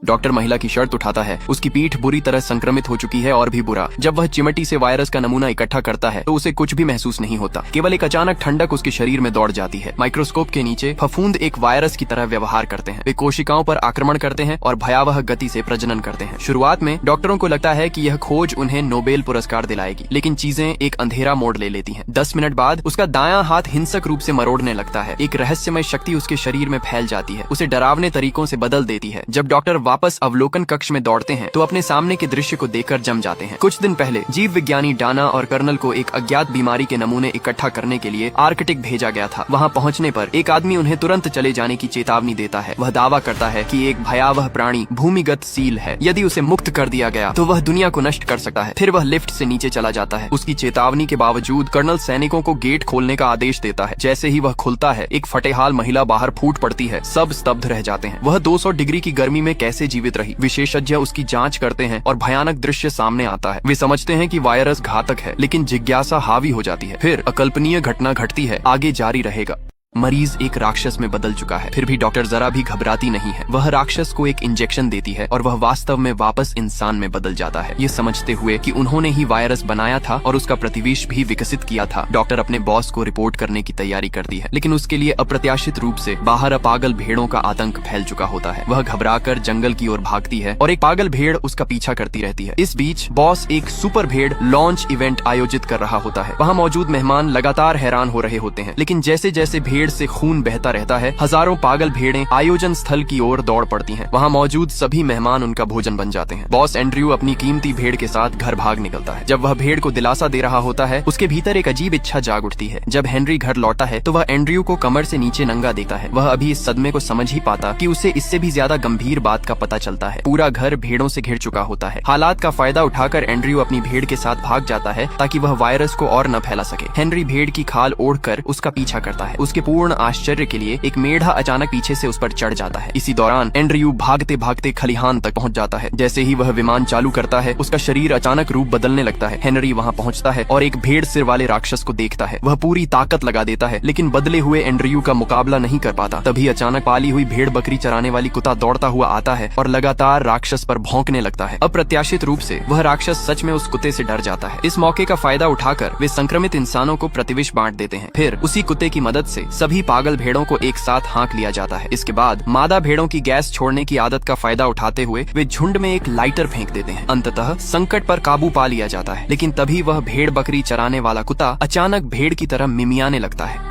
Doctor महिला की शर्त उठाता है। उसकी पीठ बुरी तरह संक्रमित हो चुकी है और भी बुरा। जब वह चिमटी से वायरस का नमूना इकट्ठा करता है तो उसे कुछ भी महसूस नहीं होता। केवल एक अचानक ठंडक उसके शरीर में दौड़ जाती है। माइक्रोस्कोप के नीचे फफूंद एक वायरस की तरह व्यवहार करते हैं। वे कोशिकाओं पर आक्रमण करते हैं और भयावह गति से प्रजनन करते हैं। शुरुआत में डॉक्टरों को लगता है कि यह खोज उन्हें नोबेल पुरस्कार दिलाएगी, लेकिन चीजें एक अंधेरा मोड़ ले लेती हैं। 10 मिनट बाद उसका दायां हाथ हिंसक रूप से मरोड़ने लगता है। एक रहस्यमय शक्ति उसके शरीर में फैल जाती है, उसे डरावने तरीकों से बदल देती है। जब डॉक्टर वापस अवलोकन कक्ष में दौड़ते हैं तो अपने सामने के दृश्य को देखकर जम जाते हैं। कुछ दिन पहले जीव विज्ञानी डाना और कर्नल को एक अज्ञात बीमारी के नमूने इकट्ठा करने के लिए आर्कटिक भेजा गया था। वहाँ पहुँचने पर एक आदमी उन्हें तुरंत चले जाने की चेतावनी देता है। वह दावा करता है कि एक भयावह प्राणी भूमिगत सील है, यदि उसे मुक्त कर दिया गया तो वह दुनिया को नष्ट कर सकता है। फिर वह लिफ्ट से नीचे चला जाता है। उसकी चेतावनी के बावजूद कर्नल सैनिकों को गेट खोलने का आदेश देता है। जैसे ही वह खुलता है एक फटेहाल महिला बाहर फूट पड़ती है। सब स्तब्ध रह जाते हैं। वह 200 डिग्री की गर्मी में कैसे जीवित रही। विशेषज्ञ उसकी जांच करते हैं और भयानक दृश्य सामने आता है। वे समझते हैं कि वायरस घातक है, लेकिन जिज्ञासा हावी हो जाती है। फिर अकल्पनीय घटना घटती है। आगे जारी रहेगा। मरीज एक राक्षस में बदल चुका है। फिर भी डॉक्टर जरा भी घबराती नहीं है। वह राक्षस को एक इंजेक्शन देती है और वह वास्तव में वापस इंसान में बदल जाता है। ये समझते हुए कि उन्होंने ही वायरस बनाया था और उसका प्रतिविष भी विकसित किया था, डॉक्टर अपने बॉस को रिपोर्ट करने की तैयारी करती है। लेकिन उसके लिए अप्रत्याशित रूप से बाहर पागल भेड़ों का आतंक फैल चुका होता है। वह घबराकर जंगल की ओर भागती है और एक पागल भेड़ उसका पीछा करती रहती है। इस बीच बॉस एक सुपर भेड़ लॉन्च इवेंट आयोजित कर रहा होता है। वहाँ मौजूद मेहमान लगातार हैरान हो रहे होते हैं, लेकिन जैसे जैसे भेड़ से खून बहता रहता है, हजारों पागल भेड़ें आयोजन स्थल की ओर दौड़ पड़ती हैं। वहाँ मौजूद सभी मेहमान उनका भोजन बन जाते हैं। बॉस एंड्रयू अपनी कीमती भेड़ के साथ घर भाग निकलता है। जब वह भेड़ को दिलासा दे रहा होता है, उसके भीतर एक अजीब इच्छा जाग उठती है। जब हेनरी घर लौटा है तो वह एंड्रयू को कमर से नीचे नंगा देता है। वह अभी इस सदमे को समझ ही पाता कि उसे इससे भी ज्यादा गंभीर बात का पता चलता है। पूरा घर भेड़ों से घिर चुका होता है। हालात का फायदा उठाकर एंड्रयू अपनी भेड़ के साथ भाग जाता है ताकि वह वायरस को और न फैला सके। हेनरी भेड़ की खाल ओढ़कर उसका पीछा करता है। उसके पूर्ण आश्चर्य के लिए एक मेढ़ा अचानक पीछे से उस पर चढ़ जाता है। इसी दौरान एंड्रयू भागते भागते खलिहान तक पहुंच जाता है। जैसे ही वह विमान चालू करता है, उसका शरीर अचानक रूप बदलने लगता है। हेनरी वहां पहुंचता है और एक भेड़ सिर वाले राक्षस को देखता है। वह पूरी ताकत लगा देता है, लेकिन बदले हुए एंड्रयू का मुकाबला नहीं कर पाता। तभी अचानक पाली हुई भेड़ बकरी चराने वाली कुत्ता दौड़ता हुआ आता है और लगातार राक्षस पर भौंकने लगता है। अप्रत्याशित रूप से वह राक्षस सच में उस कुत्ते से डर जाता है। इस मौके का फायदा उठाकर वे संक्रमित इंसानों को प्रतिविष बांट देते हैं। फिर उसी कुत्ते की मदद से सभी पागल भेड़ों को एक साथ हाँक लिया जाता है। इसके बाद मादा भेड़ों की गैस छोड़ने की आदत का फायदा उठाते हुए वे झुंड में एक लाइटर फेंक देते हैं। अंततः संकट पर काबू पा लिया जाता है। लेकिन तभी वह भेड़ बकरी चराने वाला कुत्ता अचानक भेड़ की तरह मिमियाने लगता है।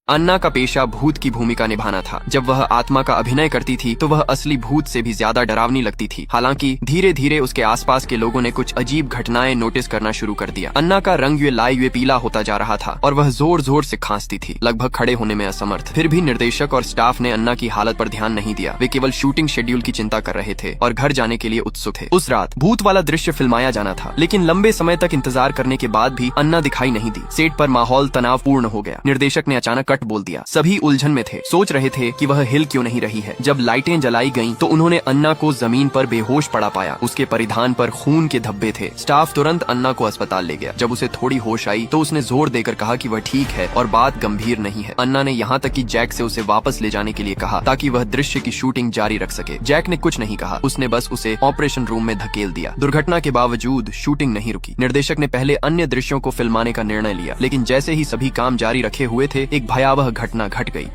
अन्ना का पेशा भूत की भूमिका निभाना था। जब वह आत्मा का अभिनय करती थी तो वह असली भूत से भी ज्यादा डरावनी लगती थी। हालांकि धीरे धीरे उसके आसपास के लोगों ने कुछ अजीब घटनाएं नोटिस करना शुरू कर दिया। अन्ना का रंग लाए पीला होता जा रहा था और वह जोर जोर से खांसती थी, लगभग खड़े होने में असमर्थ। फिर भी निर्देशक और स्टाफ ने अन्ना की हालत पर ध्यान नहीं दिया। वे केवल शूटिंग शेड्यूल की चिंता कर रहे थे और घर जाने के लिए उत्सुक थे। उस रात भूत वाला दृश्य फिल्माया जाना था, लेकिन लंबे समय तक इंतजार करने के बाद भी अन्ना दिखाई नहीं दी। सेट पर माहौल तनावपूर्ण हो गया। निर्देशक ने अचानक कट बोल दिया। सभी उलझन में थे, सोच रहे थे कि वह हिल क्यों नहीं रही है। जब लाइटें जलाई गईं, तो उन्होंने अन्ना को जमीन पर बेहोश पड़ा पाया। उसके परिधान पर खून के धब्बे थे। स्टाफ तुरंत अन्ना को अस्पताल ले गया। जब उसे थोड़ी होश आई तो उसने जोर देकर कहा कि वह ठीक है और बात गंभीर नहीं है। अन्ना ने यहाँ तक कि जैक से उसे वापस ले जाने के लिए कहा ताकि वह दृश्य की शूटिंग जारी रख सके। जैक ने कुछ नहीं कहा, उसने बस उसे ऑपरेशन रूम में धकेल दिया। दुर्घटना के बावजूद शूटिंग नहीं रुकी। निर्देशक ने पहले अन्य दृश्यों को फिल्माने का निर्णय लिया, लेकिन जैसे ही सभी काम जारी रखे हुए थे, एक भयावह घटना घट गई।